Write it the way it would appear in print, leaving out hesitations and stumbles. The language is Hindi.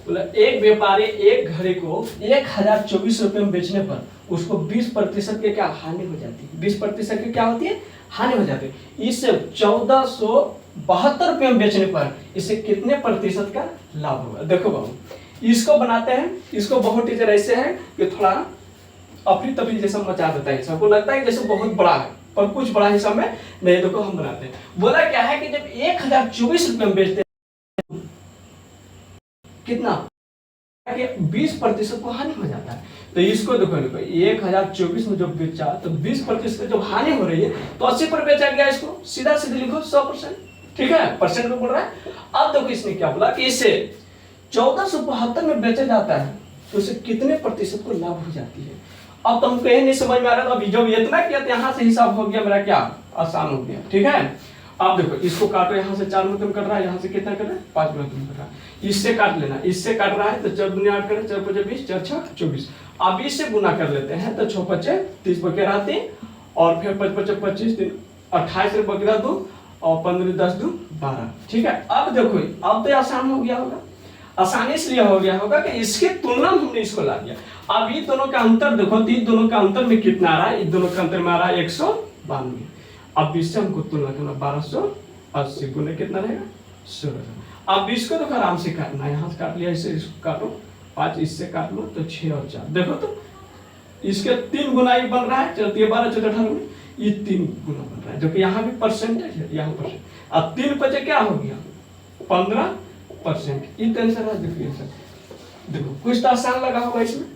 बोला एक व्यापारी एक घड़ी को 1024 रुपए में बेचने पर उसको 20% की क्या हानि हो जाती है, 20% की क्या होती है, हानि हो जाती है। इससे 1472 रुपए में बेचने पर इसे कितने प्रतिशत का लाभ होगा। देखो बाबू, इसको बनाते हैं, इसको बहुत टीचर ऐसे है कि थोड़ा अफरी तफरी जैसा मचा देता है, सबको लगता है जैसे बहुत बड़ा है, पर कुछ बड़ा हिसाब में नहीं। देखो हम बनाते हैं, बोला क्या है कि जब 1024 रुपए में बेचते हैं कितना, 20% को हानि हो जाता है। तो इसको देखो 1024 में जब बेचा तो 20% जब हानि हो रही है तो 80 पर बेचा गया, इसको सीधा सीधे लिखो 100%, ठीक है, परसेंट में बोल रहा है। अब देखो इसने क्या बोला कि इसे 1472 में बेचा जाता है तो उसे कितने प्रतिशत को लाभ हो जाती है। अब तुम कहीं नहीं समझ में आ रहा था, अभी जब इतना किया तो यहाँ से हिसाब हो गया मेरा, क्या आसान हो गया, ठीक है। अब देखो इसको काटो, यहाँ से 4 में तुम कर रहा है, यहाँ से कितना कर रहा है 5 में तुम कर रहा है, इससे काट लेना, इससे काट रहा है तो 4 दूनी 8 करें, 4 5 20, 4 6 24। अब इससे गुना कर लेते हैं तो 6 5 30 बके रहते, और फिर 5 5 25 3 28 से बकेरा 2 और 15 10 2 12, ठीक है। अब देखो अब तो आसान हो गया होगा, आसानी इसलिए हो गया होगा कि इसके तुलना में हमने इसको ला दिया। अब ये दोनों का अंतर देखो, तो दोनों का अंतर में कितना आ रहा है, इन दोनों का अंतर में आ रहा है 192। अब इससे हमको तुलना करना 1280 गुने कितना रहेगा 16। अब इसको तो आराम से काटना, यहाँ से काट लिया, इससे इसको काटो 5, इससे काट लो तो 6 और 4, देखो तो इसके 3 गुना ये बन रहा है, चलती है 12 14 18 में, ये 3 गुना बन रहा है, जो कि यहाँ भी परसेंटेज है, यहाँ परसेंट। अब 3 बचे क्या हो गया 15%। ये टेंशन है, देखिए सर, देखो कुछ तो आसान लगा होगा इसमें।